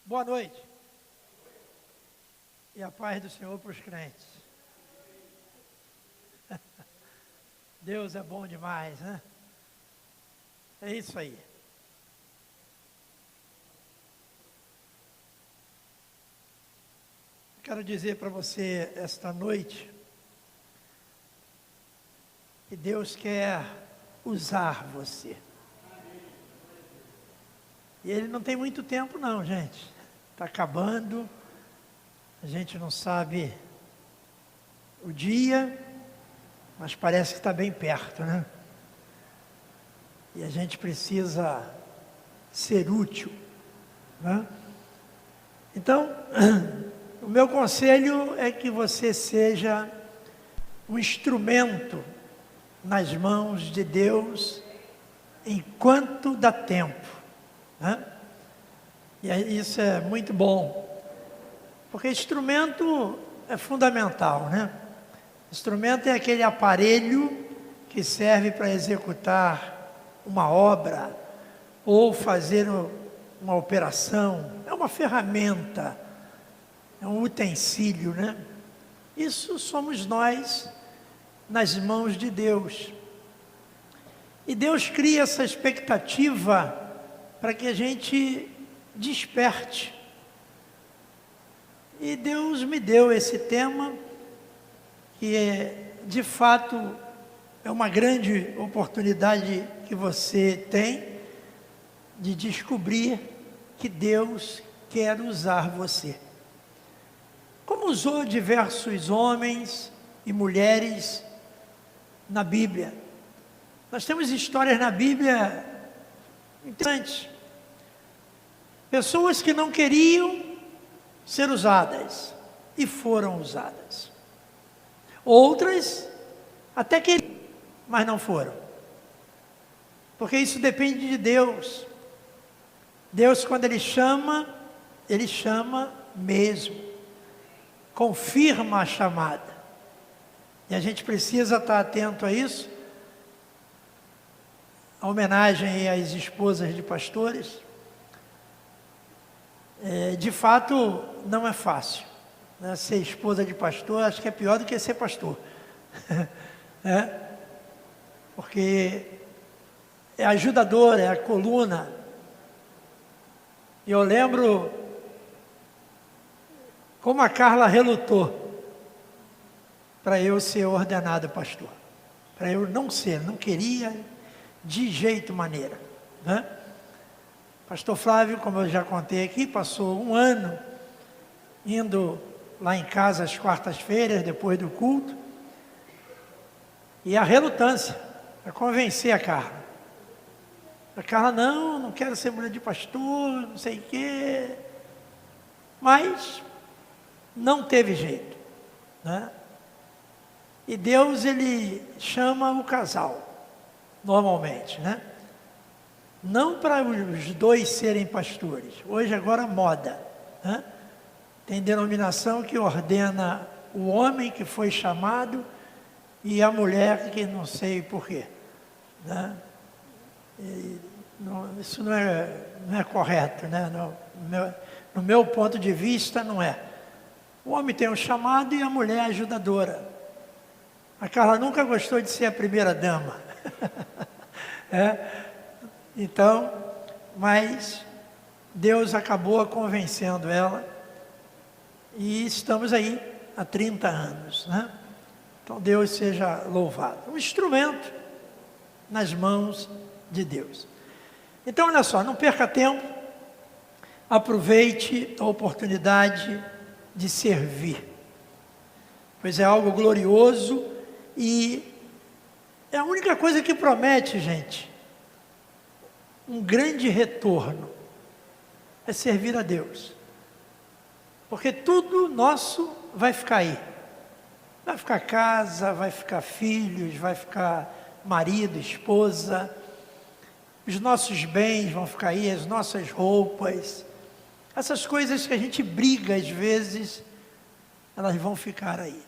Boa noite. E a paz do Senhor para os crentes. Deus é bom demais, né? É isso aí. Quero dizer para você esta noite que Deus quer usar você. E Ele não tem muito tempo não, gente. Está acabando, a gente não sabe o dia, mas parece que está bem perto, né? E a gente precisa ser útil, né? Então, o meu conselho é que você seja um instrumento nas mãos de Deus enquanto dá tempo, né? E isso é muito bom, porque instrumento é fundamental, né? Instrumento é aquele aparelho que serve para executar uma obra ou fazer uma operação. É uma ferramenta, é um utensílio, né? Isso somos nós nas mãos de Deus. E Deus cria essa expectativa para que a gente desperte. E Deus me deu esse tema, que de fato é uma grande oportunidade que você tem de descobrir que Deus quer usar você. Como usou diversos homens e mulheres na Bíblia. Nós temos histórias na Bíblia interessantes. Pessoas que não queriam ser usadas e foram usadas. Outras até queriam, mas não foram. Porque isso depende de Deus. Deus, quando Ele chama mesmo. Confirma a chamada. E a gente precisa estar atento a isso. A homenagem às esposas de pastores. De fato, não é fácil, né? Ser esposa de pastor, acho que é pior do que ser pastor. Porque é ajudadora, é a coluna. E eu lembro como a Carla relutou para eu ser ordenado pastor. Para eu não queria de jeito maneira, né? Pastor Flávio, como eu já contei aqui, passou um ano indo lá em casa às quartas-feiras, depois do culto, e a relutância para convencer a Carla. A Carla, não quero ser mulher de pastor, não sei o quê. Mas não teve jeito, né? E Deus, Ele chama o casal, normalmente, né? Não para os dois serem pastores. Hoje agora moda, né? Tem denominação que ordena o homem que foi chamado e a mulher que não sei porquê, né? Isso não é correto, né? No meu ponto de vista não é. O homem tem um chamado e a mulher é ajudadora. A Carla nunca gostou de ser a primeira dama. Então, mas Deus acabou convencendo ela e estamos aí há 30 anos, né? Então Deus seja louvado. Um instrumento nas mãos de Deus. Então olha só, não perca tempo, aproveite a oportunidade de servir, pois é algo glorioso e é a única coisa que promete, gente, um grande retorno, é servir a Deus. Porque tudo nosso vai ficar aí. Vai ficar casa, vai ficar filhos, vai ficar marido, esposa. Os nossos bens vão ficar aí, as nossas roupas. Essas coisas que a gente briga às vezes, elas vão ficar aí.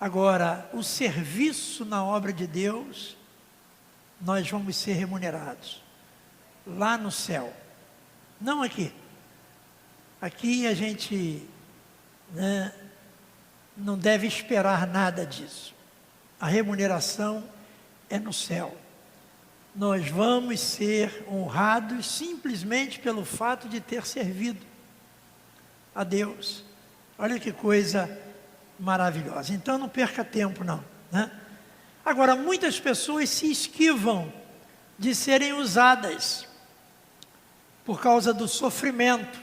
Agora, o serviço na obra de Deus, nós vamos ser remunerados lá no céu, Não aqui. Aqui a gente, né, não deve esperar nada disso. A remuneração é no céu. Nós vamos ser honrados simplesmente pelo fato de ter servido a Deus. Olha que coisa maravilhosa. Então não perca tempo não, né? Agora, muitas pessoas se esquivam de serem usadas por causa do sofrimento,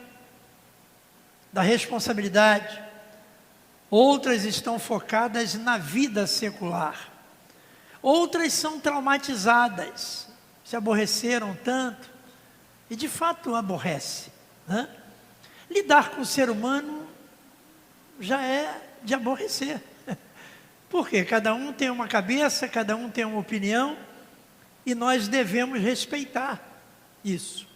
da responsabilidade. Outras estão focadas na vida secular. Outras são traumatizadas, se aborreceram tanto, e de fato aborrece, né? Lidar com o ser humano já é de aborrecer. Porque cada um tem uma cabeça, cada um tem uma opinião, e nós devemos respeitar isso.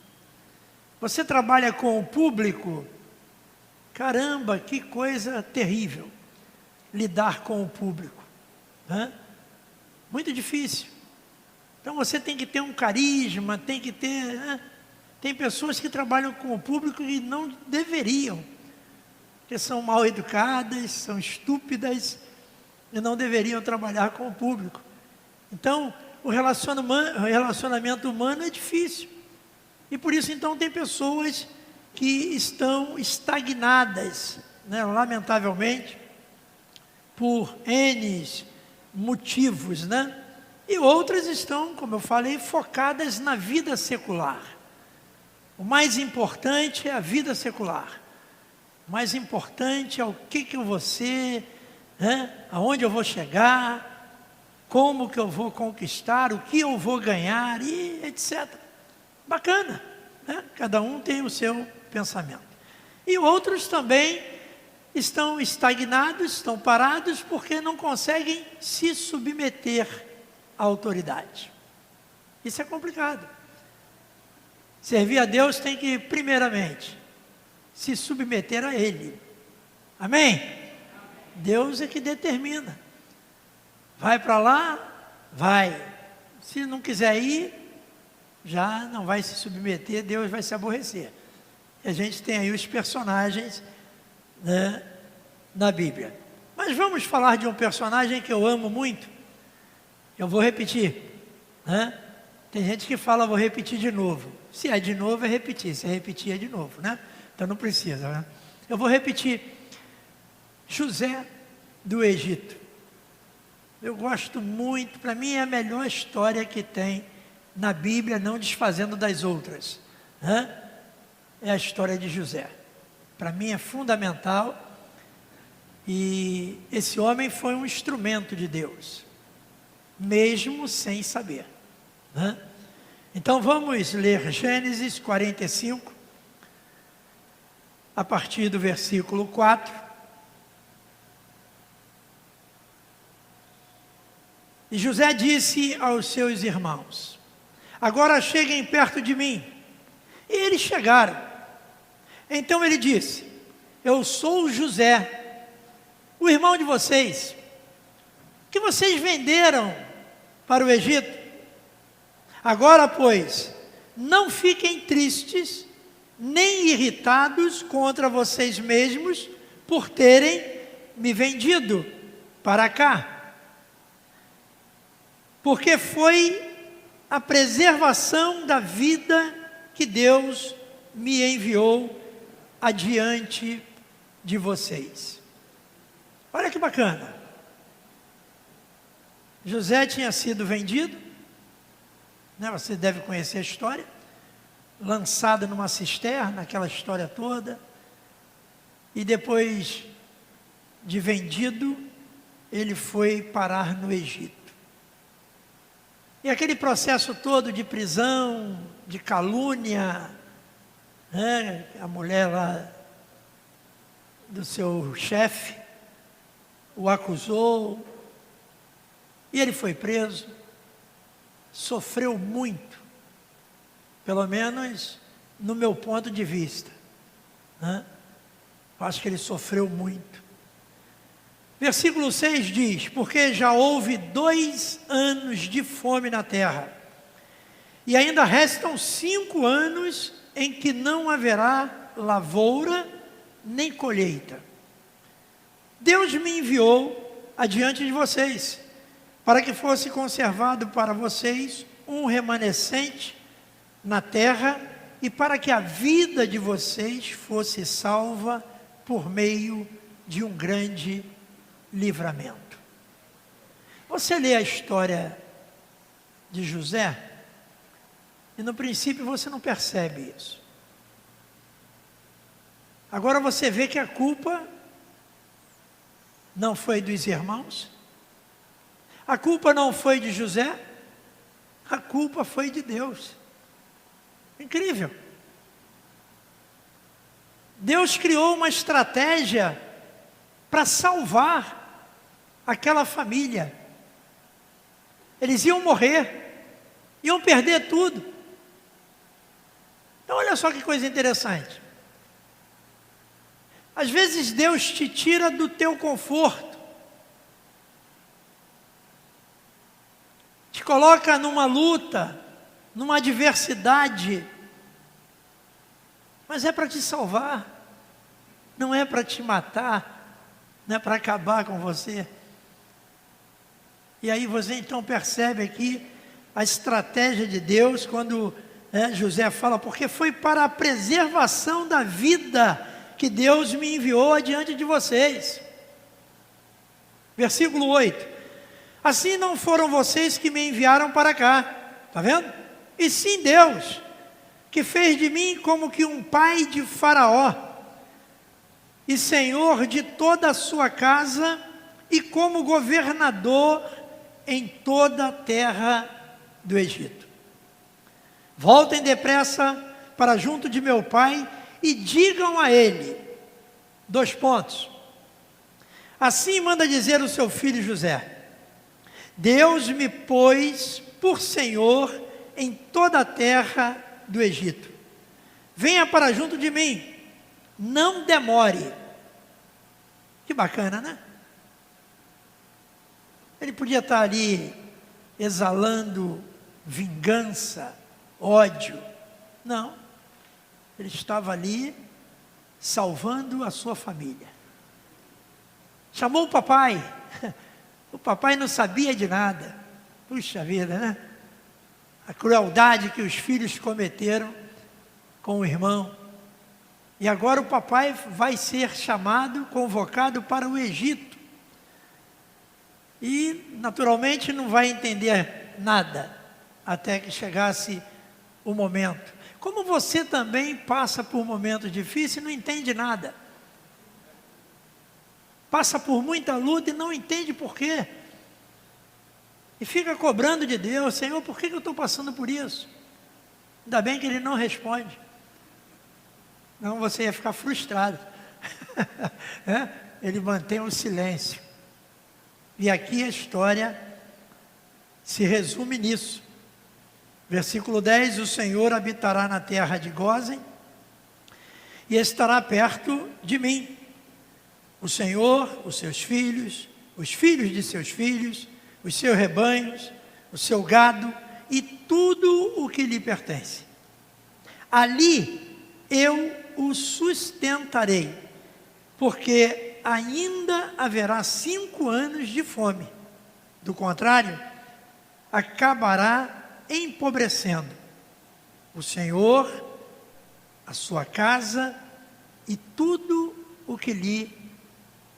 Você trabalha com o público, caramba, que coisa terrível, lidar com o público, né? Muito difícil. Então você tem que ter um carisma, tem que ter, né? Tem pessoas que trabalham com o público e não deveriam, porque são mal educadas, são estúpidas e não deveriam trabalhar com o público. Então o relacionamento humano é difícil. E por isso então tem pessoas que estão estagnadas, né? Lamentavelmente, por N motivos, né? E outras estão, como eu falei, focadas na vida secular. O mais importante é a vida secular. O mais importante é o que eu vou ser, né? Aonde eu vou chegar, como que eu vou conquistar, o que eu vou ganhar, e etc. Bacana, né? Cada um tem o seu pensamento. E outros também estão estagnados, estão parados, porque não conseguem se submeter à autoridade. Isso é complicado. Servir a Deus tem que, primeiramente, se submeter a Ele. Amém? Deus é que determina. Vai para lá? Vai. Se não quiser ir, já não vai se submeter, Deus vai se aborrecer. E a gente tem aí os personagens, né, na Bíblia. Mas vamos falar de um personagem que eu amo muito. Eu vou repetir, né? Tem gente que fala, vou repetir de novo. Se é de novo, é repetir. Se é repetir, é de novo, né? Então não precisa, né? Eu vou repetir. José do Egito. Eu gosto muito, para mim é a melhor história que tem na Bíblia, não desfazendo das outras, né? É a história de José. Para mim é fundamental, e esse homem foi um instrumento de Deus, mesmo sem saber, né? Então vamos ler Gênesis 45, a partir do versículo 4. E José disse aos seus irmãos: agora cheguem perto de mim. E eles chegaram. Então ele disse: eu sou José, o irmão de vocês, que vocês venderam para o Egito. Agora, pois, não fiquem tristes, nem irritados contra vocês mesmos, por terem me vendido para cá. Porque foi a preservação da vida que Deus me enviou adiante de vocês. Olha que bacana. José tinha sido vendido, né? Você deve conhecer a história, lançado numa cisterna, aquela história toda, e depois de vendido, ele foi parar no Egito. E aquele processo todo de prisão, de calúnia, né? A mulher lá do seu chefe o acusou, e ele foi preso, sofreu muito, pelo menos no meu ponto de vista, né? Eu acho que ele sofreu muito. Versículo 6 diz: porque já houve 2 anos de fome na terra, e ainda restam 5 anos em que não haverá lavoura nem colheita. Deus me enviou adiante de vocês, para que fosse conservado para vocês um remanescente na terra e para que a vida de vocês fosse salva por meio de um grande livramento. Você lê a história de José e no princípio você não percebe isso. Agora você vê que a culpa não foi dos irmãos, a culpa não foi de José, a culpa foi de Deus. Incrível. Deus criou uma estratégia para salvar aquela família. Eles iam morrer, iam perder tudo. Então olha só que coisa interessante. Às vezes Deus te tira do teu conforto, te coloca numa luta, numa adversidade, mas é para te salvar, não é para te matar, não é para acabar com você. E aí você então percebe aqui a estratégia de Deus quando José fala, porque foi para a preservação da vida que Deus me enviou adiante de vocês. Versículo 8. Assim não foram vocês que me enviaram para cá, está vendo? E sim Deus, que fez de mim como que um pai de Faraó, e senhor de toda a sua casa, e como governador em toda a terra do Egito. Voltem depressa para junto de meu pai, e digam a ele, 2 pontos. Assim manda dizer o seu filho José: Deus me pôs por senhor em toda a terra do Egito. Venha para junto de mim, não demore. Que bacana, né? Ele podia estar ali exalando vingança, ódio. Não. Ele estava ali salvando a sua família. Chamou o papai. O papai não sabia de nada. Puxa vida, né? A crueldade que os filhos cometeram com o irmão. E agora o papai vai ser chamado, convocado para o Egito. E naturalmente não vai entender nada até que chegasse o momento. Como você também passa por momentos difíceis e não entende nada. Passa por muita luta e não entende por quê. E fica cobrando de Deus, Senhor, por que eu estou passando por isso? Ainda bem que Ele não responde. Não, você ia ficar frustrado. Ele mantém o silêncio. E aqui a história se resume nisso. Versículo 10, o Senhor habitará na terra de Gósen e estará perto de mim. O Senhor, os seus filhos, os filhos de seus filhos, os seus rebanhos, o seu gado e tudo o que lhe pertence. Ali eu o sustentarei, porque ainda haverá 5 anos de fome. Do contrário, acabará empobrecendo o Senhor, a sua casa e tudo o que lhe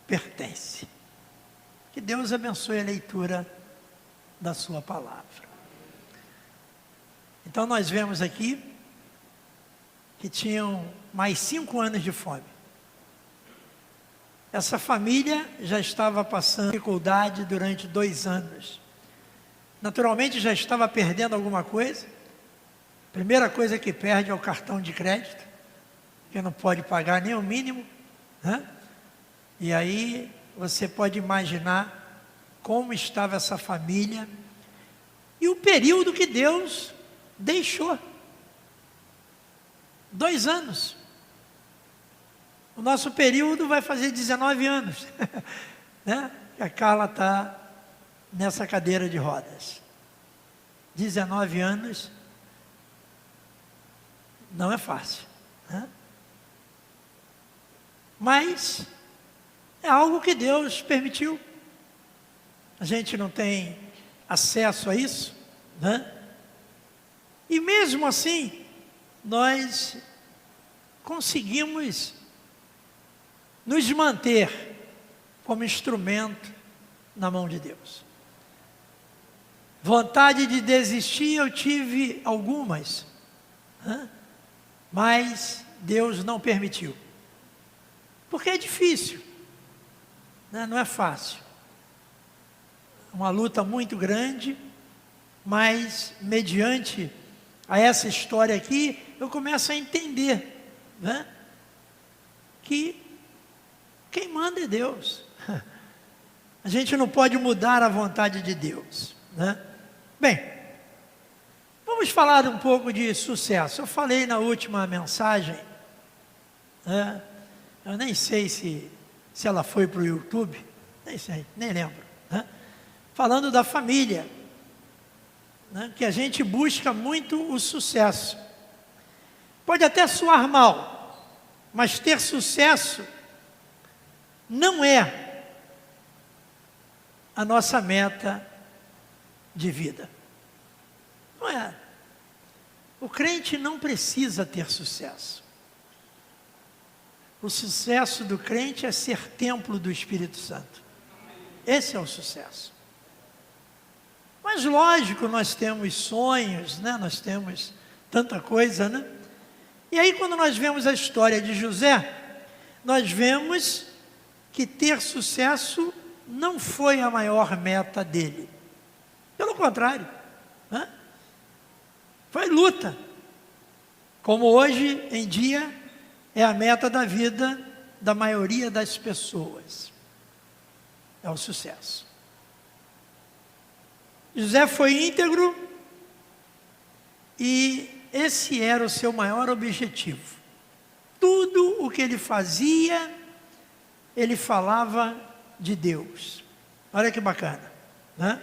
pertence. Que Deus abençoe a leitura da sua palavra. Então nós vemos aqui que tinham mais 5 anos de fome. Essa família já estava passando dificuldade durante 2 anos. Naturalmente já estava perdendo alguma coisa. Primeira coisa que perde é o cartão de crédito, que não pode pagar nem o mínimo, né? E aí você pode imaginar como estava essa família e o período que Deus deixou. 2 anos. O nosso período vai fazer 19 anos, né? E a Carla está nessa cadeira de rodas. 19 anos Não é fácil, né? Mas é algo que Deus permitiu. A gente não tem acesso a isso, né? E mesmo assim, nós conseguimos nos manter como instrumento na mão de Deus. Vontade de desistir eu tive algumas, né? Mas Deus não permitiu. Porque é difícil, né? Não é fácil. Uma luta muito grande, mas mediante a essa história aqui, eu começo a entender, né? Que quem manda é Deus. A gente não pode mudar a vontade de Deus, né? Bem, vamos falar um pouco de sucesso. Eu falei na última mensagem, né? Eu nem sei se ela foi para o YouTube, nem sei, nem lembro, né? Falando da família, né? Que a gente busca muito o sucesso. Pode até soar mal, mas ter sucesso não é a nossa meta de vida. Não é. O crente não precisa ter sucesso. O sucesso do crente é ser templo do Espírito Santo. Esse é o sucesso. Mas lógico, nós temos sonhos, né? Nós temos tanta coisa, né? E aí quando nós vemos a história de José, nós vemos que ter sucesso não foi a maior meta dele. Pelo contrário, né? Foi luta. Como hoje em dia é a meta da vida da maioria das pessoas. É o sucesso. José foi íntegro e esse era o seu maior objetivo. Tudo o que ele fazia, ele falava de Deus. Olha que bacana, né?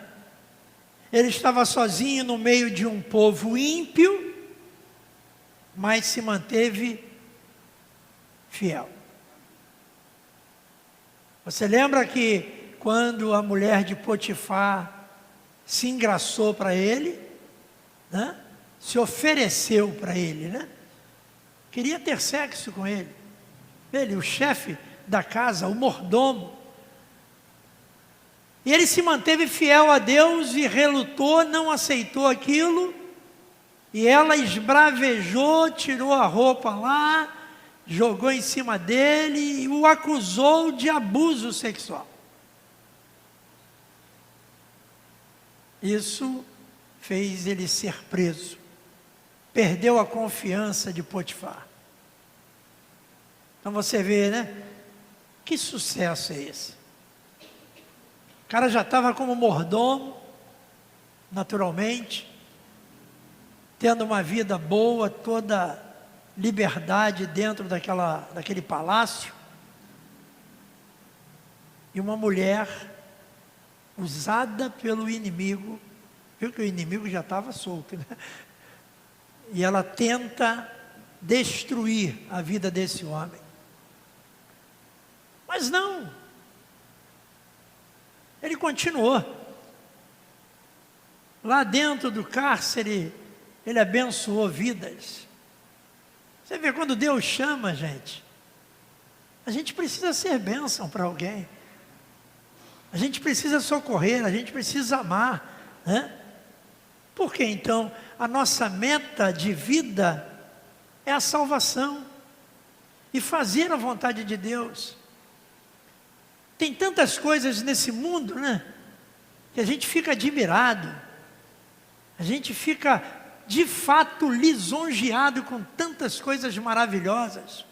Ele estava sozinho no meio de um povo ímpio, mas se manteve fiel. Você lembra que quando a mulher de Potifar se engraçou para ele, né? Se ofereceu para ele, né? Queria ter sexo com ele. Ele, o chefe da casa, o mordomo. E ele se manteve fiel a Deus e relutou, não aceitou aquilo. E ela esbravejou, tirou a roupa lá, jogou em cima dele e o acusou de abuso sexual. Isso fez ele ser preso. Perdeu a confiança de Potifar. Então você vê, né? Que sucesso é esse? O cara já estava como mordomo, naturalmente, tendo uma vida boa, toda liberdade dentro daquele palácio. E uma mulher usada pelo inimigo, viu que o inimigo já estava solto, né? E ela tenta destruir a vida desse homem. Mas não. Ele continuou. Lá dentro do cárcere, ele abençoou vidas. Você vê, quando Deus chama a gente precisa ser bênção para alguém. A gente precisa socorrer, a gente precisa amar, né? Porque então a nossa meta de vida é a salvação e fazer a vontade de Deus. Tem tantas coisas nesse mundo, né? Que a gente fica admirado, a gente fica de fato lisonjeado com tantas coisas maravilhosas.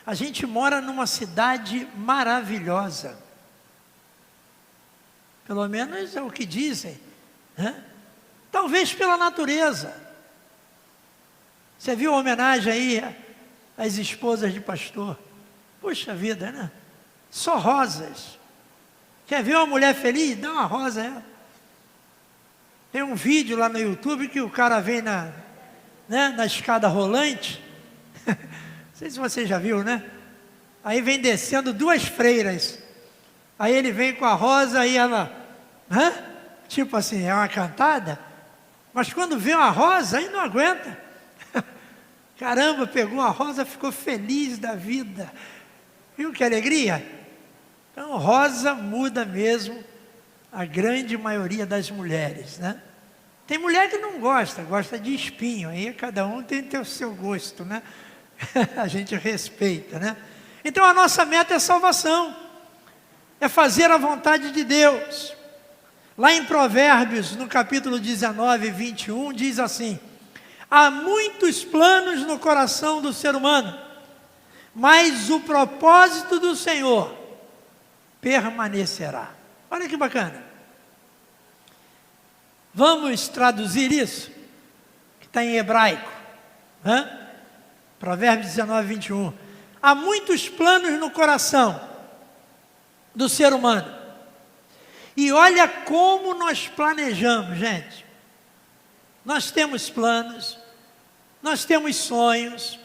A gente mora numa cidade maravilhosa. Pelo menos é o que dizem, né? Talvez pela natureza. Você viu a homenagem aí às esposas de pastor? Puxa vida, né? Só rosas. Quer ver uma mulher feliz? Dá uma rosa a ela. Tem um vídeo lá no YouTube que o cara vem né, na escada rolante. Não sei se você já viu, né? Aí vem descendo duas freiras. Aí ele vem com a rosa e ela, hã? Tipo assim, é uma cantada. Mas quando vê uma rosa, aí não aguenta. Caramba, pegou a rosa, ficou feliz da vida. Viu que alegria? Então, rosa muda mesmo a grande maioria das mulheres, né? Tem mulher que não gosta, gosta de espinho. Aí cada um tem o seu gosto, né? A gente respeita, né? Então a nossa meta é salvação. É fazer a vontade de Deus. Lá em Provérbios, no capítulo 19, 21, diz assim: há muitos planos no coração do ser humano, mas o propósito do Senhor permanecerá. Olha que bacana. Vamos traduzir isso, que está em hebraico. Provérbios 19, 21. Há muitos planos no coração do ser humano. E olha como nós planejamos, gente. Nós temos planos, nós temos sonhos,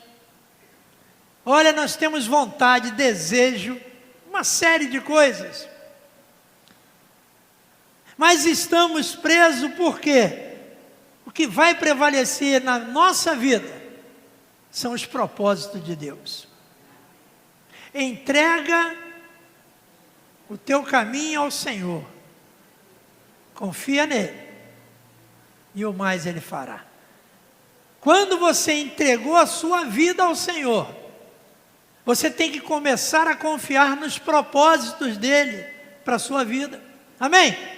olha, nós temos vontade, desejo, uma série de coisas. Mas estamos presos por quê? O que vai prevalecer na nossa vida são os propósitos de Deus. Entrega o teu caminho ao Senhor. Confia nele. E o mais ele fará. Quando você entregou a sua vida ao Senhor, você tem que começar a confiar nos propósitos dele para a sua vida. Amém?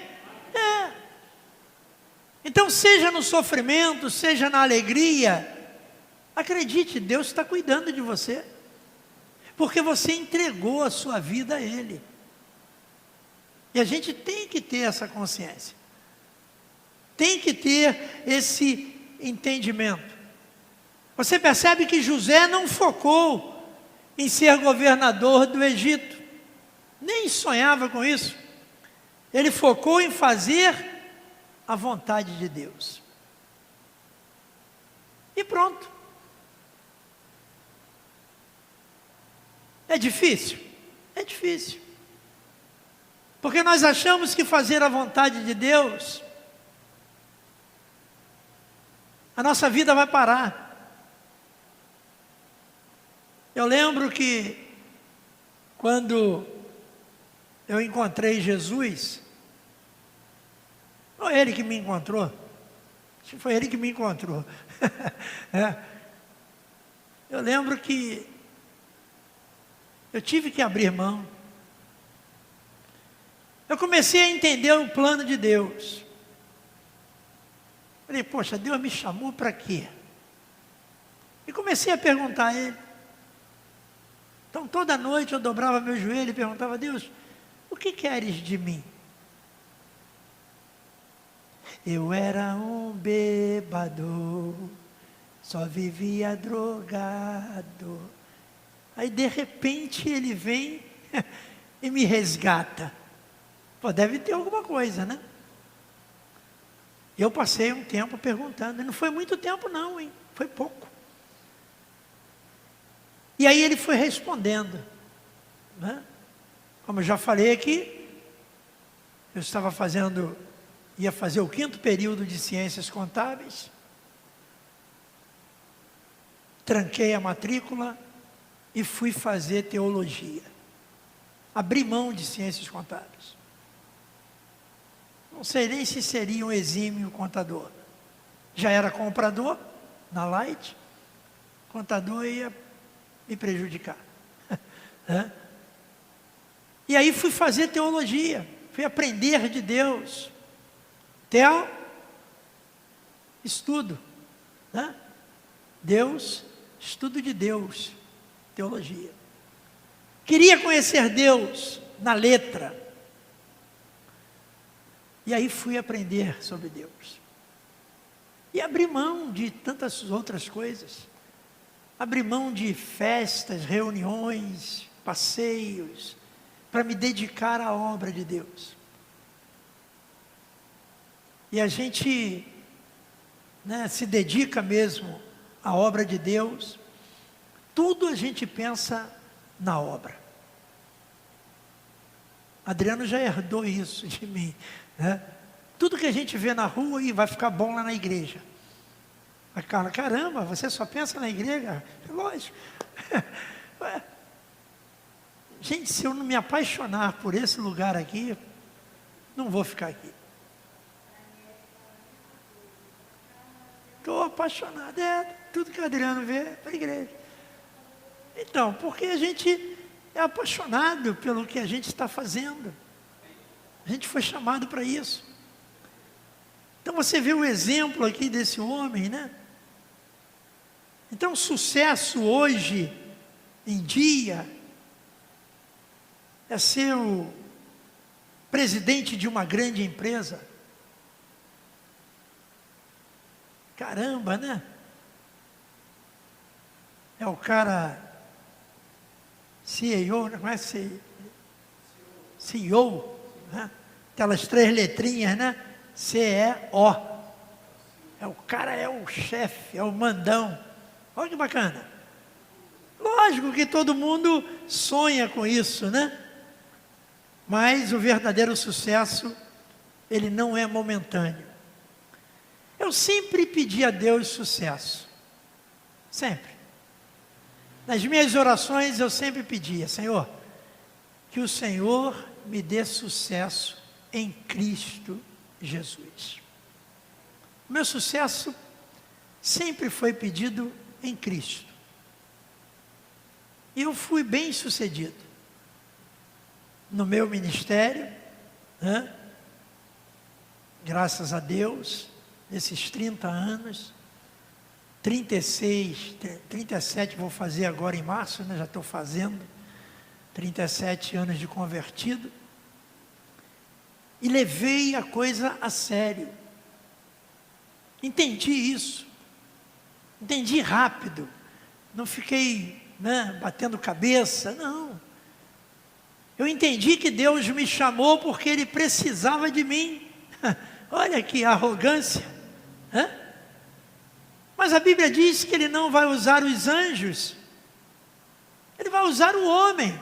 Então, seja no sofrimento, seja na alegria, acredite, Deus está cuidando de você. Porque você entregou a sua vida a Ele. E a gente tem que ter essa consciência. Tem que ter esse entendimento. Você percebe que José não focou em ser governador do Egito. Nem sonhava com isso. Ele focou em fazer a vontade de Deus. E pronto. É difícil? É difícil. Porque nós achamos que fazer a vontade de Deus, a nossa vida vai parar. Eu lembro que quando eu encontrei Jesus, não é Ele que me encontrou, acho que foi Ele que me encontrou. Eu lembro que eu tive que abrir mão. Eu comecei a entender o plano de Deus. Falei, poxa, Deus me chamou para quê? E comecei a perguntar a Ele. Então toda noite eu dobrava meu joelho e perguntava, Deus, o que queres de mim? Eu era um bêbado, só vivia drogado. Aí de repente Ele vem e me resgata. Pô, deve ter alguma coisa, né? Eu passei um tempo perguntando, não foi muito tempo não, hein? Foi pouco. E aí ele foi respondendo, né? Como eu já falei aqui, eu ia fazer o 5º período de ciências contábeis, tranquei a matrícula e fui fazer teologia. Abri mão de ciências contábeis. Não sei nem se seria um exímio contador. Já era comprador na Light, contador ia me prejudicar. E aí fui fazer teologia, fui aprender de Deus. Estudo. Né? Deus, estudo de Deus, teologia. Queria conhecer Deus na letra. E aí fui aprender sobre Deus. E abri mão de tantas outras coisas. Abri mão de festas, reuniões, passeios, para me dedicar à obra de Deus. E a gente, né, se dedica mesmo a obra de Deus, tudo a gente pensa na obra. Adriano já herdou isso de mim, né? Tudo que a gente vê na rua e vai ficar bom lá na igreja. A Carla, caramba, você só pensa na igreja? Lógico. Gente, se eu não me apaixonar por esse lugar aqui, não vou ficar aqui. Estou apaixonado, tudo que o Adriano vê é para a igreja. Então, porque a gente é apaixonado pelo que a gente está fazendo. A gente foi chamado para isso. Então você vê o exemplo aqui desse homem, né? Então sucesso hoje, em dia, é ser o presidente de uma grande empresa. Caramba, né? É o cara CEO, não é CEO, né? Aquelas 3 letrinhas, né? CEO. O cara é o chefe, é o mandão. Olha que bacana. Lógico que todo mundo sonha com isso, né? Mas o verdadeiro sucesso, ele não é momentâneo. Eu sempre pedi a Deus sucesso. Sempre. Nas minhas orações eu sempre pedia, Senhor, que o Senhor me dê sucesso em Cristo Jesus. O meu sucesso sempre foi pedido em Cristo. E eu fui bem sucedido no meu ministério, né? Graças a Deus, nesses 30 anos, 36, 37 vou fazer agora em março, né? Já estou fazendo, 37 anos de convertido, e levei a coisa a sério, entendi isso, entendi rápido, não fiquei, né, batendo cabeça, não, eu entendi que Deus me chamou porque Ele precisava de mim. Olha que arrogância, né? Mas a Bíblia diz que Ele não vai usar os anjos, Ele vai usar o homem,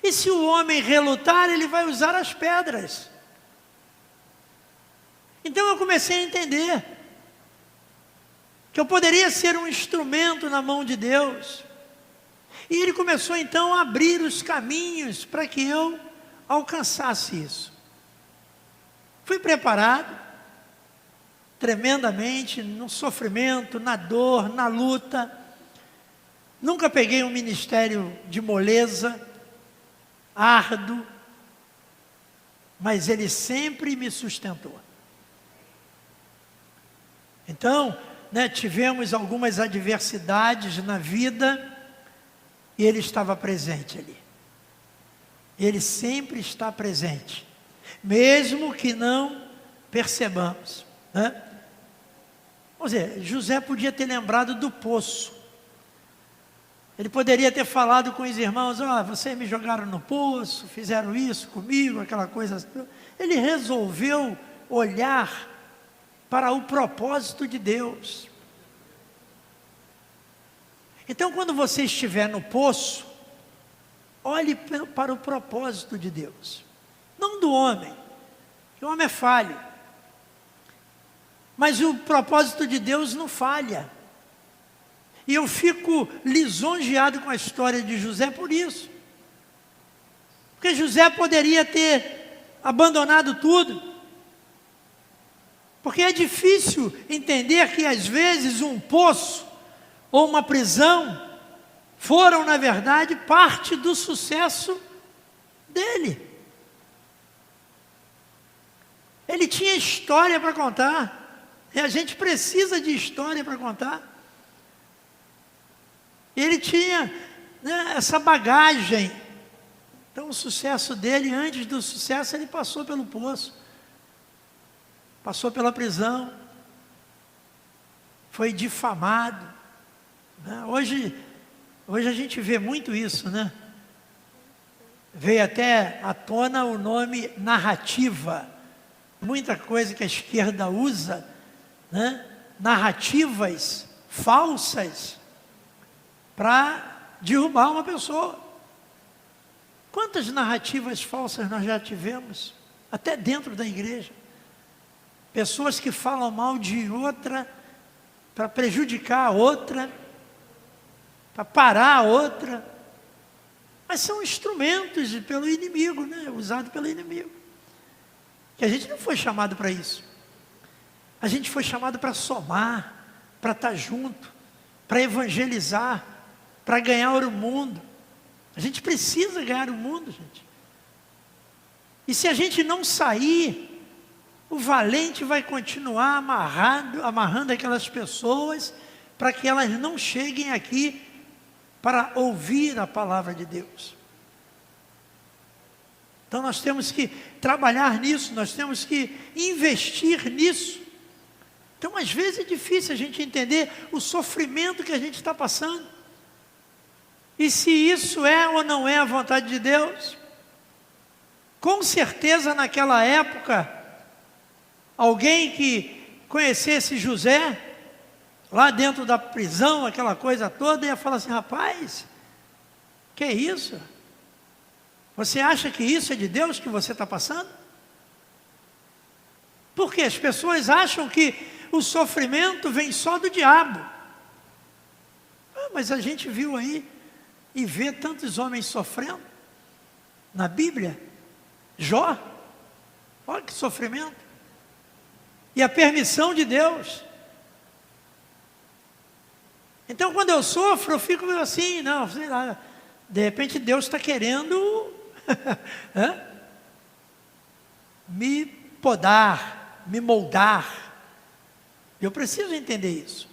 e se o homem relutar, Ele vai usar as pedras. Então eu comecei a entender que eu poderia ser um instrumento na mão de Deus, e Ele começou então a abrir os caminhos para que eu alcançasse isso. Fui preparado, tremendamente, no sofrimento, na dor, na luta. Nunca peguei um ministério de moleza, árduo, mas Ele sempre me sustentou. Então, né, tivemos algumas adversidades na vida, e Ele estava presente ali. Ele sempre está presente, mesmo que não percebamos, né? Vamos dizer, José podia ter lembrado do poço. Ele poderia ter falado com os irmãos, vocês me jogaram no poço, fizeram isso comigo, aquela coisa. Ele resolveu olhar para o propósito de Deus. Então, quando você estiver no poço, olhe para o propósito de Deus, não do homem, que o homem é falho, mas o propósito de Deus não falha. E eu fico lisonjeado com a história de José por isso, porque José poderia ter abandonado tudo, porque é difícil entender que às vezes um poço ou uma prisão foram, na verdade, parte do sucesso dele. Ele tinha história para contar, e a gente precisa de história para contar. Ele tinha, né, essa bagagem. Então o sucesso dele, antes do sucesso, ele passou pelo poço, passou pela prisão, foi difamado, né? Hoje a gente vê muito isso, né? Veio até à tona o nome narrativa. Muita coisa que a esquerda usa, né? Narrativas falsas para derrubar uma pessoa. Quantas narrativas falsas nós já tivemos, até dentro da igreja? Pessoas que falam mal de outra para prejudicar a outra, para parar a outra. Mas são instrumentos pelo inimigo, né? Usados pelo inimigo. Que a gente não foi chamado para isso. A gente foi chamado para somar, para estar junto, para evangelizar, para ganhar o mundo. A gente precisa ganhar o mundo, gente. E se a gente não sair, o valente vai continuar amarrando aquelas pessoas para que elas não cheguem aqui para ouvir a palavra de Deus. Então nós temos que trabalhar nisso, nós temos que investir nisso. Então às vezes é difícil a gente entender o sofrimento que a gente está passando. E se isso é ou não é a vontade de Deus. Com certeza naquela época, alguém que conhecesse José, lá dentro da prisão, aquela coisa toda, ia falar assim: rapaz, que é isso? Você acha que isso é de Deus que você está passando? Porque as pessoas acham que o sofrimento vem só do diabo. Mas a gente viu aí e vê tantos homens sofrendo na Bíblia. Jó, olha que sofrimento. E a permissão de Deus. Então quando eu sofro, eu fico assim, não, sei lá, de repente Deus está querendo me podar, me moldar. Eu preciso entender isso.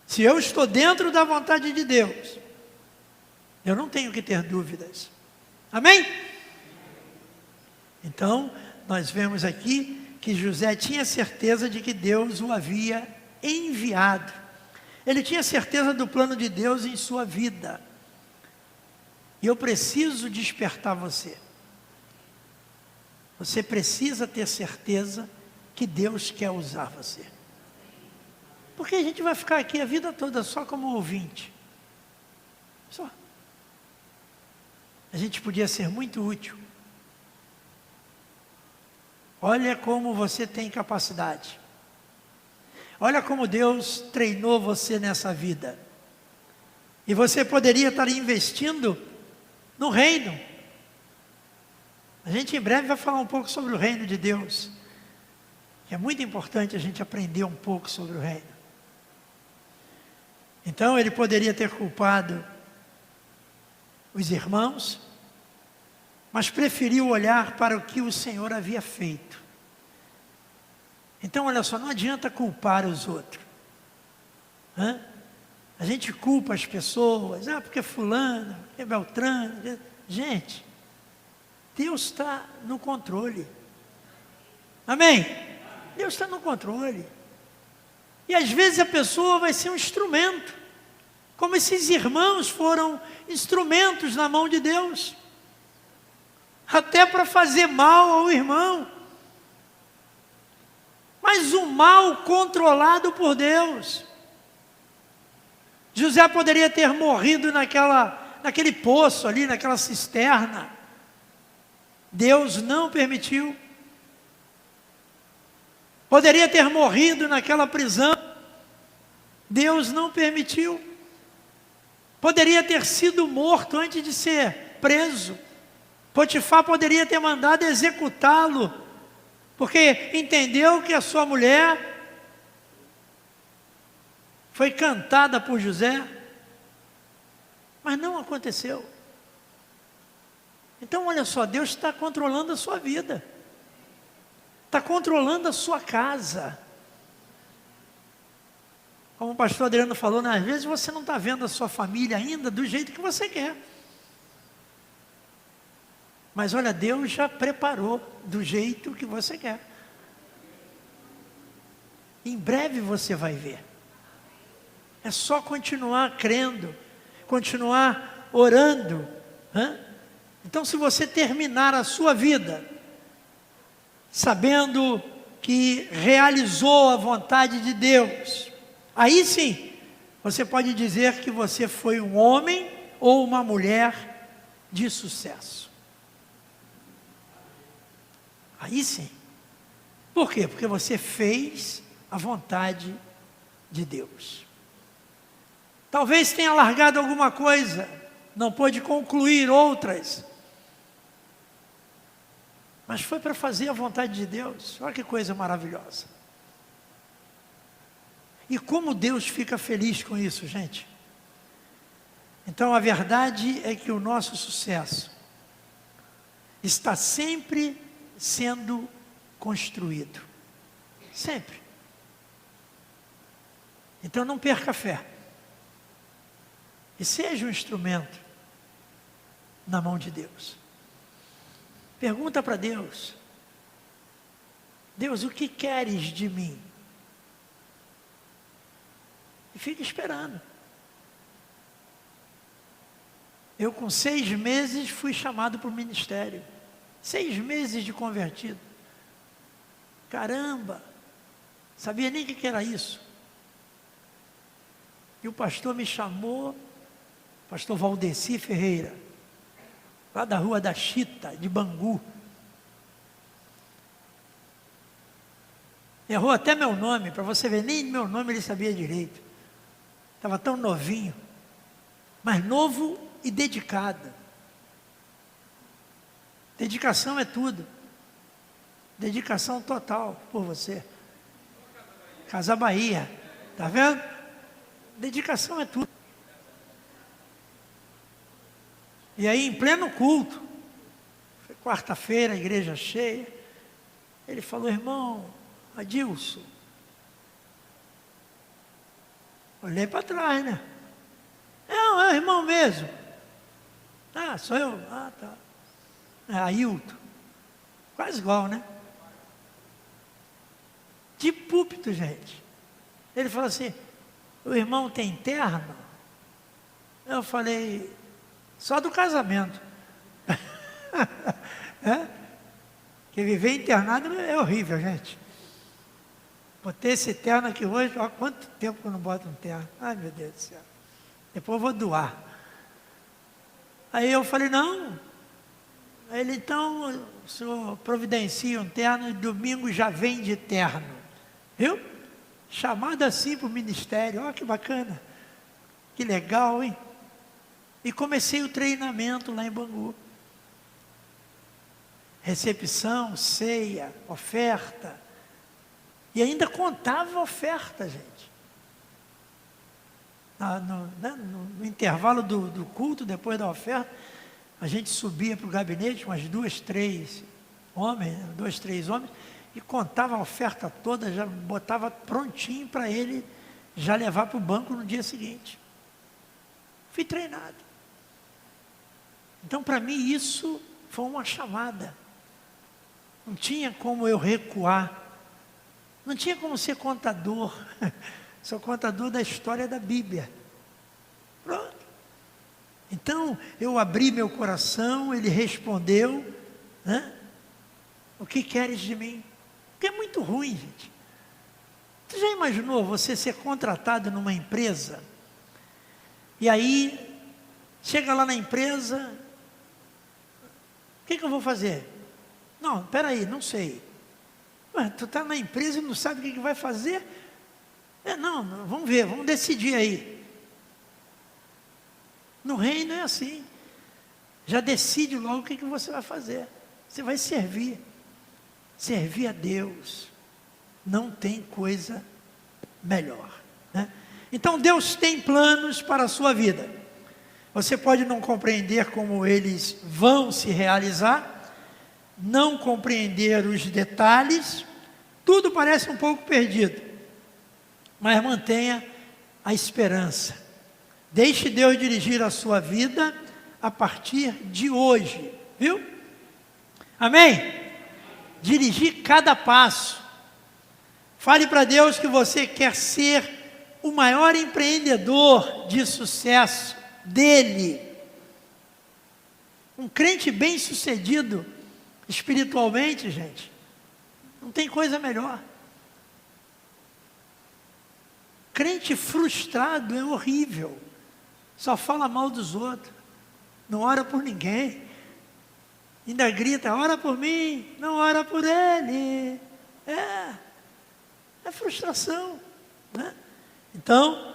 Se eu estou dentro da vontade de Deus, eu não tenho que ter dúvidas. Amém? Então, nós vemos aqui que José tinha certeza de que Deus o havia enviado. Ele tinha certeza do plano de Deus em sua vida. E eu preciso despertar você. Você precisa ter certeza que Deus quer usar você. Porque a gente vai ficar aqui a vida toda só como ouvinte. Só. A gente podia ser muito útil. Olha como você tem capacidade. Olha como Deus treinou você nessa vida. E você poderia estar investindo no reino. A gente em breve vai falar um pouco sobre o reino de Deus. É muito importante a gente aprender um pouco sobre o reino. Então ele poderia ter culpado os irmãos, mas preferiu olhar para o que o Senhor havia feito. Então olha só, não adianta culpar os outros. A gente culpa as pessoas, porque fulano, porque Beltrano. Gente, Deus está no controle. Amém? Deus está no controle. E às vezes a pessoa vai ser um instrumento, como esses irmãos foram instrumentos na mão de Deus, até para fazer mal ao irmão, mas o mal controlado por Deus. José poderia ter morrido naquele poço ali, naquela cisterna. Deus não permitiu. Poderia ter morrido naquela prisão. Deus não permitiu. Poderia ter sido morto antes de ser preso. Potifar poderia ter mandado executá-lo, porque entendeu que a sua mulher foi cantada por José, mas não aconteceu. Então olha só, Deus está controlando a sua vida, está controlando a sua casa. Como o pastor Adriano falou, né? Às vezes você não está vendo a sua família ainda do jeito que você quer. Mas olha, Deus já preparou do jeito que você quer. Em breve você vai ver. É só continuar crendo, continuar orando. Então se você terminar a sua vida sabendo que realizou a vontade de Deus, Aí sim, você pode dizer que você foi um homem ou uma mulher de sucesso. Aí sim. Por quê? Porque você fez a vontade de Deus. Talvez tenha largado alguma coisa, não pôde concluir outras, mas foi para fazer a vontade de Deus. Olha que coisa maravilhosa. E como Deus fica feliz com isso, gente? Então a verdade é que o nosso sucesso está sempre sendo construído. Sempre. Então não perca a fé. E seja um instrumento na mão de Deus. Pergunta para Deus: Deus, o que queres de mim? E fica esperando. Eu com 6 meses fui chamado para o ministério. 6 meses de convertido. Caramba! Sabia nem o que era isso. E o pastor me chamou, pastor Valdeci Ferreira, lá da rua da Chita, de Bangu. Errou até meu nome, para você ver, nem meu nome ele sabia direito. Estava tão novinho, mas novo e dedicado. Dedicação é tudo. Dedicação total por você. Casa Bahia, tá vendo? Dedicação é tudo. E aí, em pleno culto, foi quarta-feira, a igreja cheia, ele falou: irmão Adilson. Olhei para trás, né? Não, é o irmão mesmo. Ah, sou eu? Ah, tá. É Ailton. Quase igual, né? De púlpito, gente. Ele falou assim: o irmão tem terno? Eu falei: só do casamento. É? Porque viver internado é horrível, gente. Botei esse terno aqui hoje, há quanto tempo que eu não boto um terno? Ai, meu Deus do céu. Depois eu vou doar. Aí eu falei: não. Aí ele: então, o senhor providencia um terno e domingo já vem de terno. Viu? Chamado assim para o ministério. Olha que bacana. Que legal, hein? E comecei o treinamento lá em Bangu. Recepção, ceia, oferta. E ainda contava a oferta, gente. No intervalo do culto, depois da oferta, a gente subia para o gabinete, umas 2, 3 homens, e contava a oferta toda, já botava prontinho para ele já levar para o banco no dia seguinte. Fui treinado. Então, para mim, isso foi uma chamada. Não tinha como eu recuar. Não tinha como ser contador. Sou contador da história da Bíblia. Pronto. Então, eu abri meu coração, ele respondeu, né? O que queres de mim? Porque é muito ruim, gente. Você já imaginou você ser contratado numa empresa? E aí, chega lá na empresa, o que eu vou fazer? Não, espera aí, não sei. Ué, tu está na empresa e não sabe o que vai fazer? Não, vamos ver, vamos decidir aí. No reino é assim. Já decide logo o que você vai fazer. Você vai servir. Servir a Deus. Não tem coisa melhor, né? Então Deus tem planos para a sua vida. Você pode não compreender como eles vão se realizar, não compreender os detalhes, tudo parece um pouco perdido, mas mantenha a esperança. Deixe Deus dirigir a sua vida a partir de hoje, viu? Amém? Dirigir cada passo. Fale para Deus que você quer ser o maior empreendedor de sucesso dele. Um crente bem-sucedido espiritualmente, gente, não tem coisa melhor. Crente frustrado é horrível. Só fala mal dos outros. Não ora por ninguém. Ainda grita, ora por mim, não ora por ele. É frustração, né? Então,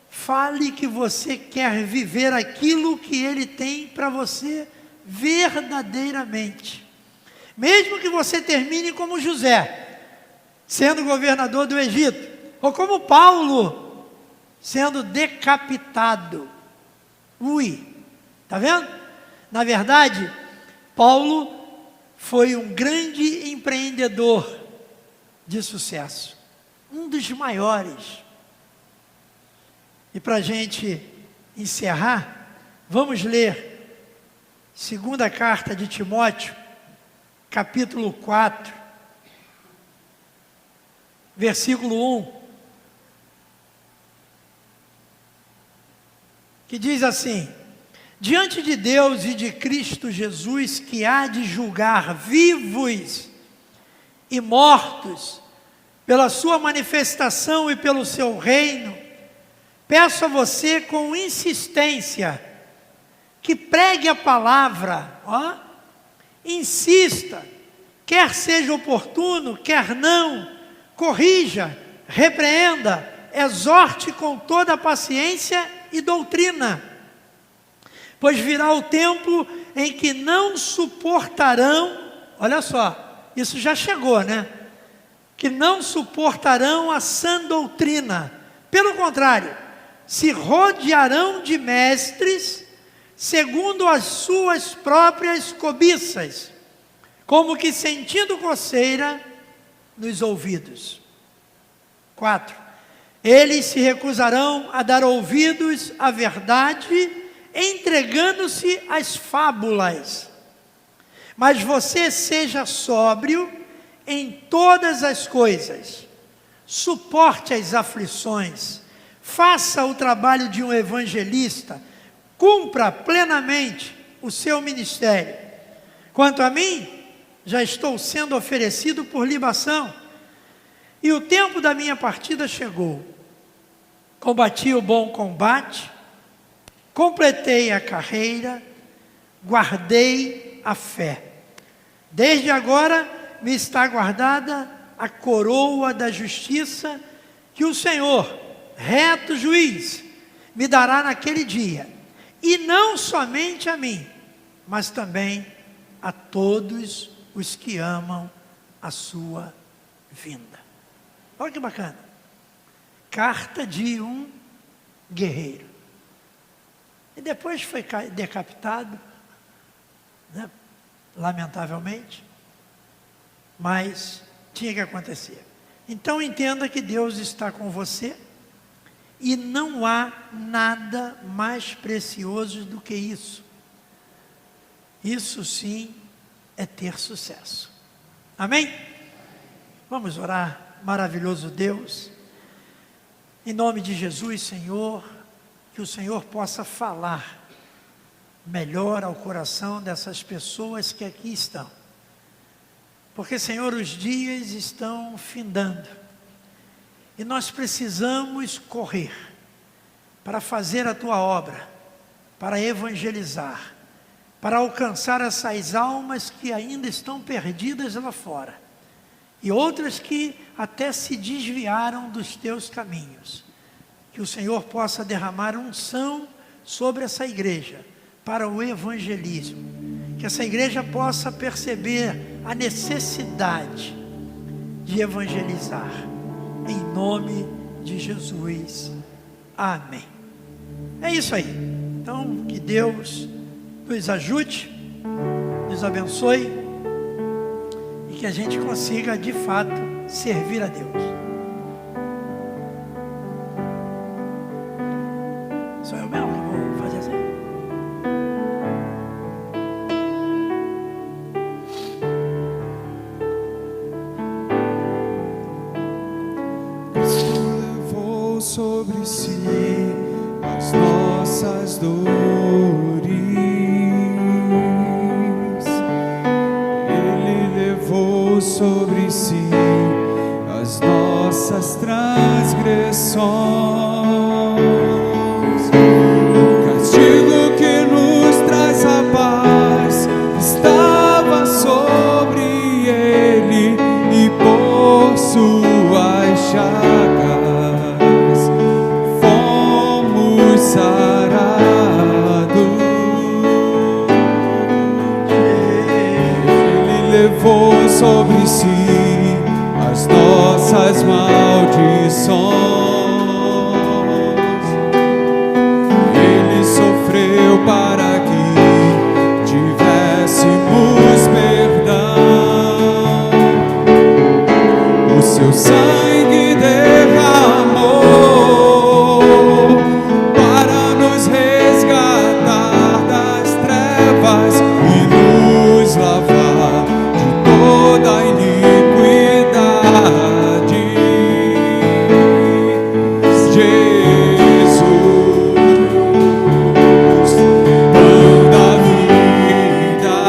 fale que você quer viver aquilo que ele tem para você verdadeiramente. Mesmo que você termine como José, sendo governador do Egito, ou como Paulo, sendo decapitado. Tá vendo? Na verdade, Paulo foi um grande empreendedor de sucesso, um dos maiores. E para a gente encerrar, vamos ler 2ª carta de Timóteo, capítulo 4, versículo 1, que diz assim: diante de Deus e de Cristo Jesus, que há de julgar vivos e mortos, pela sua manifestação e pelo seu reino, peço a você com insistência, que pregue a palavra, insista, quer seja oportuno, quer não, corrija, repreenda, exorte com toda a paciência e doutrina. Pois virá o tempo em que não suportarão, olha só, isso já chegou, né? Que não suportarão a sã doutrina. Pelo contrário, se rodearão de mestres, segundo as suas próprias cobiças, como que sentindo coceira nos ouvidos. 4. Eles se recusarão a dar ouvidos à verdade, entregando-se às fábulas. Mas você seja sóbrio em todas as coisas, suporte as aflições, faça o trabalho de um evangelista, cumpra plenamente o seu ministério. Quanto a mim, já estou sendo oferecido por libação, e o tempo da minha partida chegou. Combati o bom combate, completei a carreira, guardei a fé. Desde agora me está guardada a coroa da justiça, que o Senhor, reto juiz, me dará naquele dia, e não somente a mim, mas também a todos os que amam a sua vinda. Olha que bacana. Carta de um guerreiro. E depois foi decapitado, né? Lamentavelmente, mas tinha que acontecer. Então entenda que Deus está com você, e não há nada mais precioso do que isso. Isso sim é ter sucesso. Amém? Vamos orar. Maravilhoso Deus, em nome de Jesus, Senhor, que o Senhor possa falar melhor ao coração dessas pessoas que aqui estão. Porque, Senhor, os dias estão findando, e nós precisamos correr para fazer a Tua obra, para evangelizar, para alcançar essas almas que ainda estão perdidas lá fora, e outras que até se desviaram dos Teus caminhos. Que o Senhor possa derramar unção sobre essa igreja, para o evangelismo. Que essa igreja possa perceber a necessidade de evangelizar. Em nome de Jesus. Amém. É isso aí. Então, que Deus nos ajude, nos abençoe, e que a gente consiga, de fato, servir a Deus. Sou eu mesmo que vou fazer assim. Cristo levou sobre si as nossas dores. Ele levou sobre si as nossas nossas transgressões. O castigo que nos traz a paz estava sobre ele, e por suas chagas fomos sarados. Ele levou sobre si as nossas maldições. Ele sofreu para que tivéssemos perdão. O seu sangue derramou para nos resgatar das trevas e nos lavar de toda a iniquidade. Jesus, pão da vida.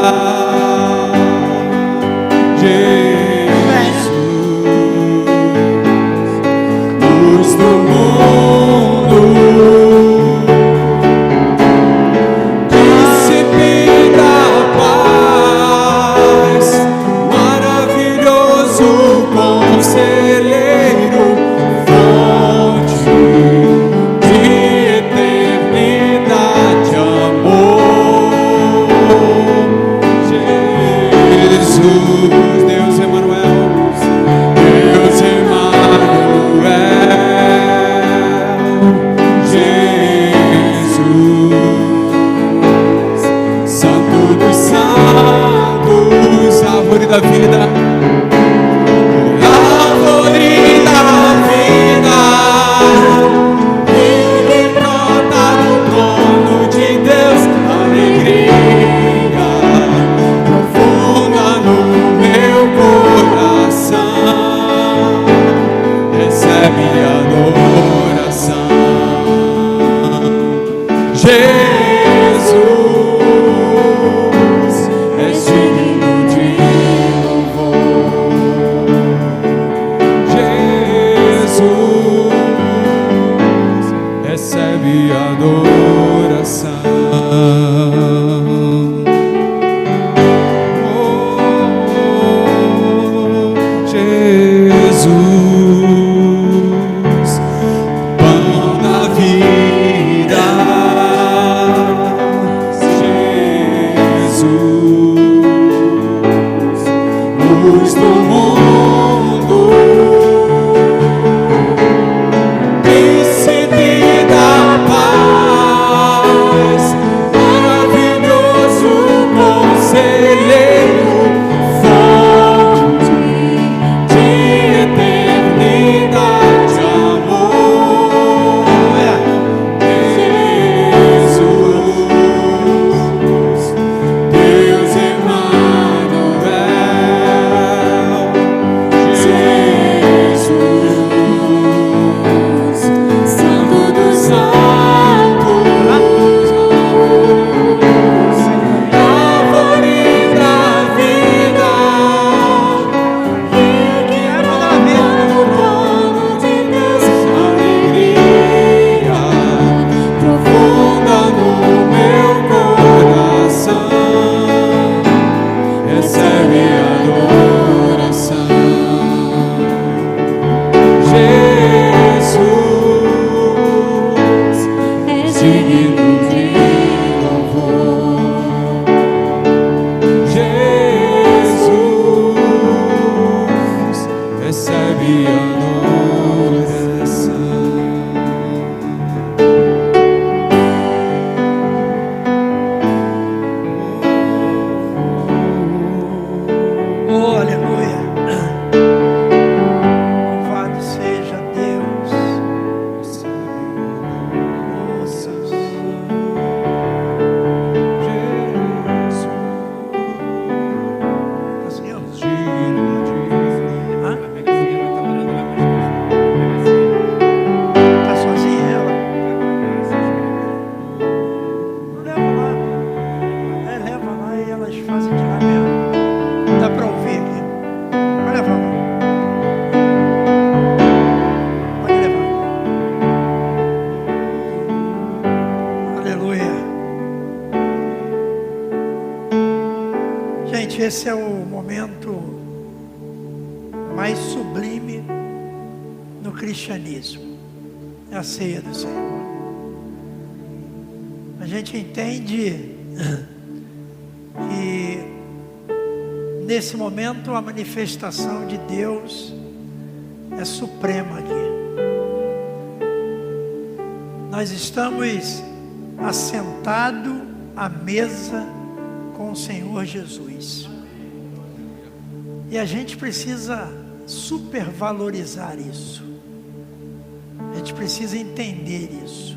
Jesus, luz do mundo. Príncipe da paz, maravilhoso conselheiro, fonte de eternidade, amor. Jesus, Deus Emanuel, Deus Emanuel. Jesus, Santo dos Santos, árvore da vida, árvore da vida, ele brota no trono de Deus, alegria profunda no meu coração, recebe adoração. Jesus, és digno de louvor. Jesus, recebe adoração. Oh, Jesus, pão da vida. Jesus, luz do mundo. Príncipe da paz, maravilhoso conselheiro, fonte de eternidade, amor. Jesus, Deus Emanuel. Jesus, Santo dos Santos, árvore da vida, ele brota no trono de Deus, alegria profunda no meu coração, recebe adoração. Jesus, és digno de louvor. Jesus, recebe adoração. Oh, aleluia. Louvado seja Deus. Oh, Deus. Aleluia. Gente, esse é o momento mais sublime no cristianismo. É a ceia do Senhor. A gente entende que nesse momento a manifestação de Deus é suprema aqui. Nós estamos assentados à mesa com o Senhor Jesus. E a gente precisa supervalorizar isso. A gente precisa entender isso.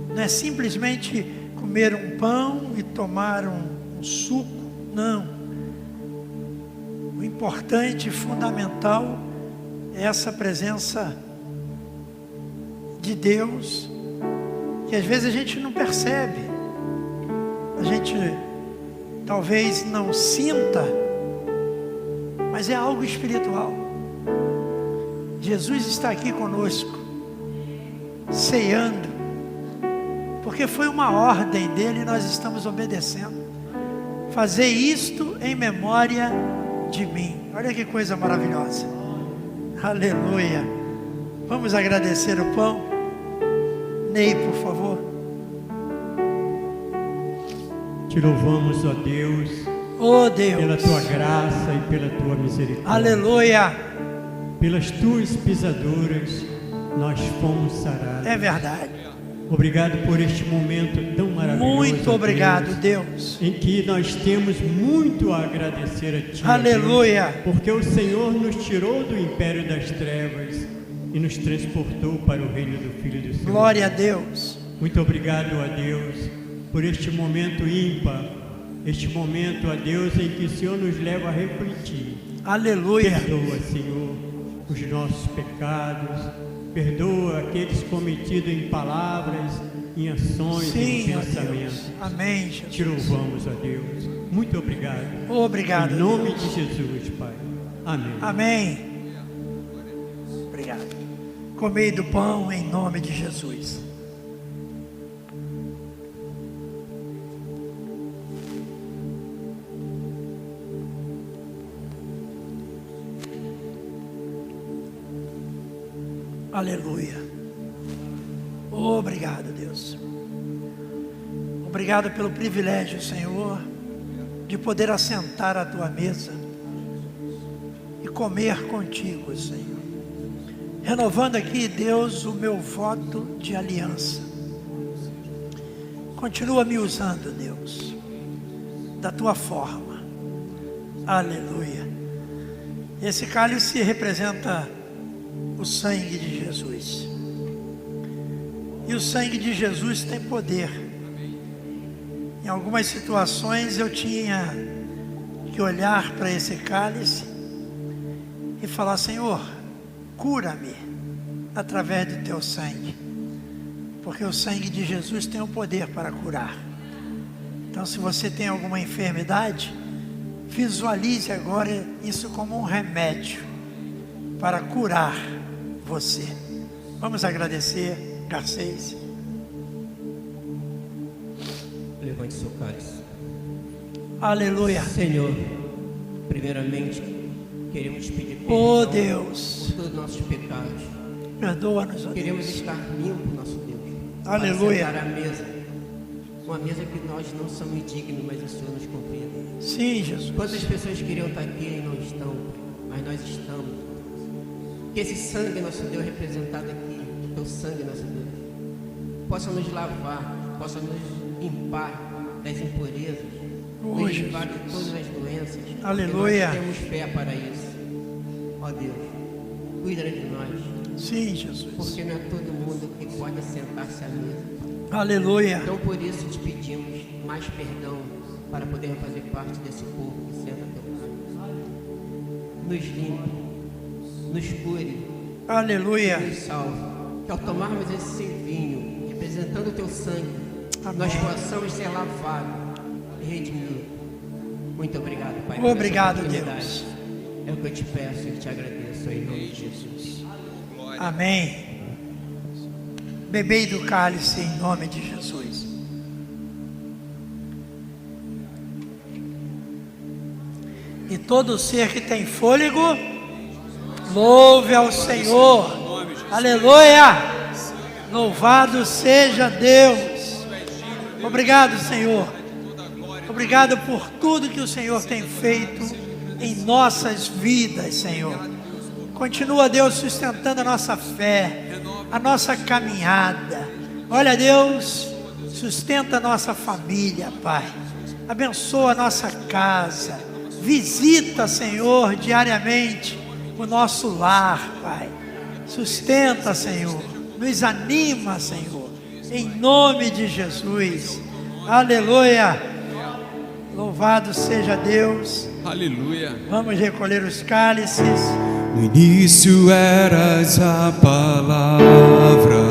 Não é simplesmente comer um pão e tomar um suco. Não. O importante e fundamental é essa presença de Deus, que às vezes a gente não percebe, a gente talvez não sinta, mas é algo espiritual. Jesus está aqui conosco, ceando, porque foi uma ordem dele e nós estamos obedecendo. Fazer isto em memória de mim. Olha que coisa maravilhosa. Aleluia. Vamos agradecer o pão. Ney, por favor. Te louvamos, ó Deus, Oh Deus, pela tua graça e pela tua misericórdia. aleluia. Pelas tuas pisaduras nós fomos sarados. É verdade. Obrigado por este momento tão maravilhoso. Muito ó obrigado, Deus, Deus. em que nós temos muito a agradecer a Ti, ó Aleluia. Deus, porque o Senhor nos tirou do império das trevas e nos transportou para o reino do Filho do Seu. Glória a Deus. Muito obrigado, ó Deus, por este momento ímpar, este momento, ó Deus, em que o Senhor nos leva a refletir. Aleluia. Perdoa, Senhor, os nossos pecados, perdoa aqueles cometidos em palavras, em ações, Sim, em ó pensamentos. Deus. Amém, Te Jesus. louvamos, ó Deus. Muito obrigado. Obrigado, Em nome Deus. de Jesus, Pai. Amém. Amém. Obrigado. Comei do pão em nome de Jesus. Aleluia. Obrigado, Deus. Obrigado pelo privilégio, Senhor, de poder assentar à tua mesa e comer contigo, Senhor. Renovando aqui, Deus, o meu voto de aliança. Continua me usando, Deus, da tua forma. Aleluia. Esse cálice representa o sangue de Jesus. E o sangue de Jesus tem poder. Em algumas situações eu tinha que olhar para esse cálice e falar: Senhor, cura-me através do teu sangue, porque o sangue de Jesus tem o poder para curar. Então, se você tem alguma enfermidade, visualize agora isso como um remédio para curar você. Vamos agradecer, Garcês. Levante seu cálice. Aleluia. Senhor, primeiramente, queremos pedir Oh perdão Deus, por todos os nossos pecados. perdoa-nos, ó Queremos Deus. estar limpo, nosso Deus. Aleluia. Para sentar à mesa. Uma mesa que nós não somos dignos, mas o Senhor nos convida. Sim, Jesus. Quantas pessoas queriam estar aqui e não estão, mas nós estamos. Que esse sangue, nosso Deus, representado aqui, o teu sangue, nosso Deus, possa nos lavar, possa nos limpar das impurezas, Oh, nos limpar de Jesus. todas as doenças. porque Aleluia. Nós temos fé para isso. Ó Deus, cuida de nós, Sim, Jesus. porque não é todo mundo que pode sentar-se à mesa. Aleluia. Então, por isso, te pedimos mais perdão para poder fazer parte desse povo que senta ao teu lado. Nos limpe, nos cure, Aleluia. nos salve. Que ao tomarmos esse vinho, representando o teu sangue, Amém. nós possamos ser lavados e redimidos. Muito obrigado, Pai. por Obrigado, essa oportunidade. Deus. É o que eu te peço e te agradeço em nome de Jesus. Amém. Bebei do cálice em nome de Jesus. E todo ser que tem fôlego, louve ao Senhor. Aleluia! Louvado seja Deus. Obrigado, Senhor. Obrigado por tudo que o Senhor tem feito em nossas vidas, Senhor. Continua, Deus, sustentando a nossa fé, a nossa caminhada. Olha, Deus, sustenta a nossa família, Pai. Abençoa a nossa casa. Visita, Senhor, diariamente o nosso lar, Pai. Sustenta, Senhor. Nos anima, Senhor. Em nome de Jesus. Aleluia. Louvado seja Deus. Aleluia. Vamos recolher os cálices. No início eras a palavra,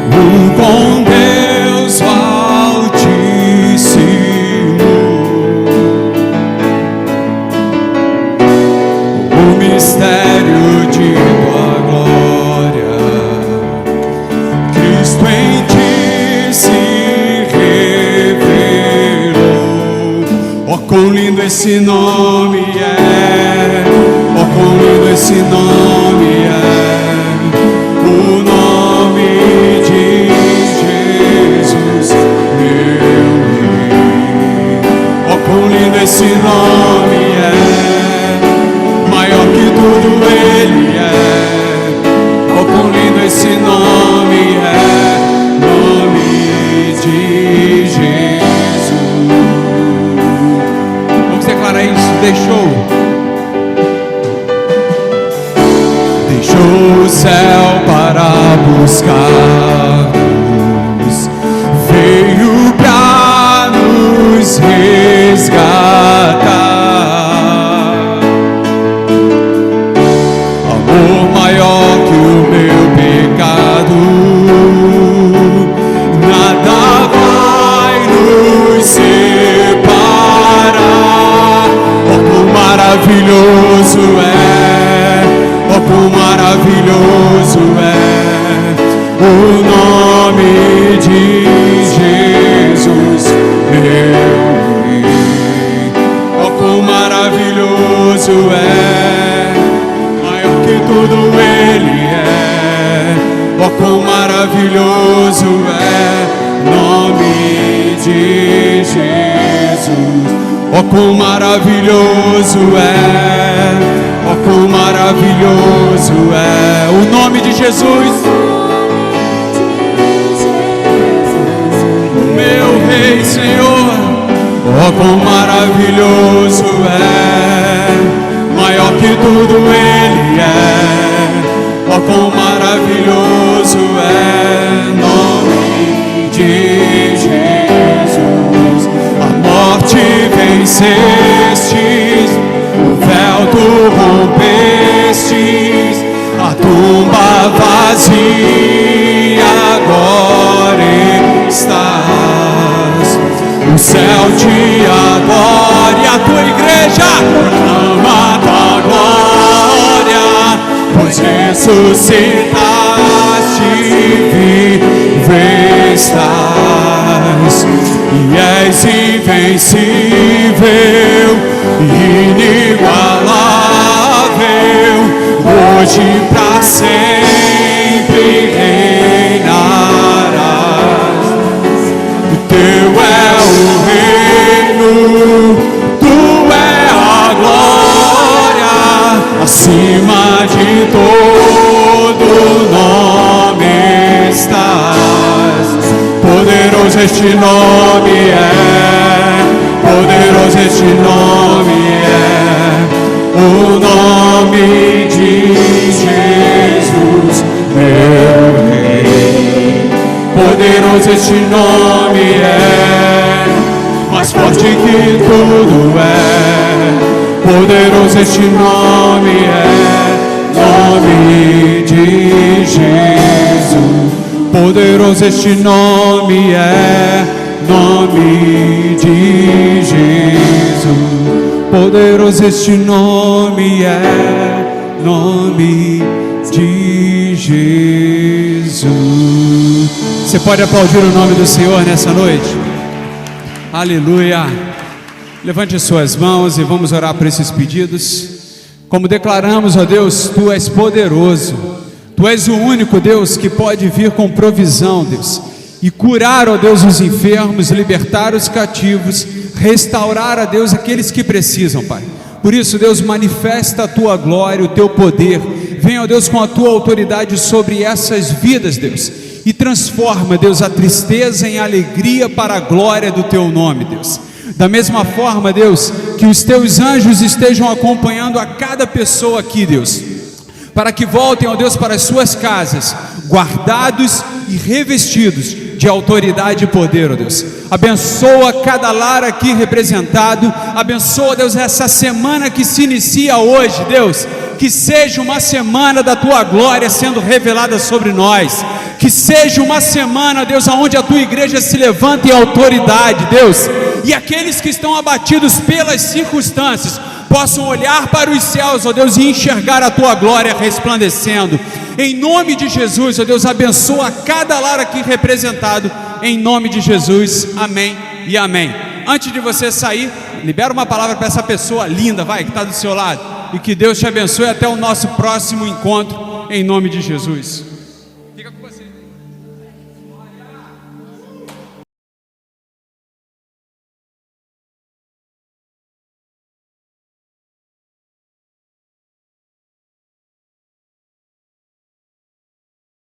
o com Deus Altíssimo. O mistério de tua glória, Cristo em ti se revelou. Oh, quão lindo esse nome é! Oh, quão lindo esse nome é! O nome de Jesus, meu Rei. Oh, quão lindo esse nome é! Maior que tudo Ele é. Oh, quão lindo esse nome é, nome de Jesus. Vamos declarar isso. Deixou o céu para buscar-nos, veio para nos resgatar. Maior que o meu pecado, nada vai nos separar. Oh, quão maravilhoso é, oh, quão maravilhoso é o nome de Jesus, meu Rei. Oh, quão maravilhoso é, tudo Ele é. Oh, quão maravilhoso é nome de Jesus. Oh, quão maravilhoso é. Oh, quão maravilhoso é o nome de Jesus. Meu Rei, Senhor. Oh, quão maravilhoso é. Maior que tudo Ele é. Oh, quão maravilhoso é nome de Jesus. A morte vencestes, o véu tu rompestes, a tumba vazia agora estás. O céu te adora e a tua igreja ama a tua glória, pois ressuscitaste, vive estás, e és invencível, inigualável, hoje pra sempre reinarás. Teu é o reino, tu é a glória, acima de todo nome estás. Poderoso este nome é, poderoso este nome é, o nome de Jesus, meu Rei. Poderoso este nome é, mais forte que tudo é. Poderoso este nome é, nome de Jesus. Poderoso este nome é, nome de Jesus. Poderoso este nome é, nome de Jesus. Você pode aplaudir o nome do Senhor nessa noite? Aleluia. Levante suas mãos e vamos orar por esses pedidos. Como declaramos, ó Deus, Tu és poderoso. Tu és o único, Deus, que pode vir com provisão, Deus, e curar, ó Deus, os enfermos, libertar os cativos, restaurar, ó Deus, aqueles que precisam, Pai. Por isso, Deus, manifesta a Tua glória, o Teu poder. Venha, ó Deus, com a Tua autoridade sobre essas vidas, Deus, e transforma, Deus, a tristeza em alegria para a glória do Teu nome, Deus. Da mesma forma, Deus, que os Teus anjos estejam acompanhando a cada pessoa aqui, Deus, para que voltem, ó Deus, para as suas casas, guardados e revestidos de autoridade e poder, ó Deus. Abençoa cada lar aqui representado. Abençoa, Deus, essa semana que se inicia hoje, Deus, que seja uma semana da Tua glória sendo revelada sobre nós. Que seja uma semana, Deus, onde a Tua igreja se levanta em autoridade, Deus, e aqueles que estão abatidos pelas circunstâncias possam olhar para os céus, ó Deus, e enxergar a Tua glória resplandecendo. Em nome de Jesus, ó Deus, abençoa cada lar aqui representado, em nome de Jesus, amém e amém. Antes de você sair, libera uma palavra para essa pessoa linda, vai, que está do seu lado, e que Deus te abençoe até o nosso próximo encontro, em nome de Jesus.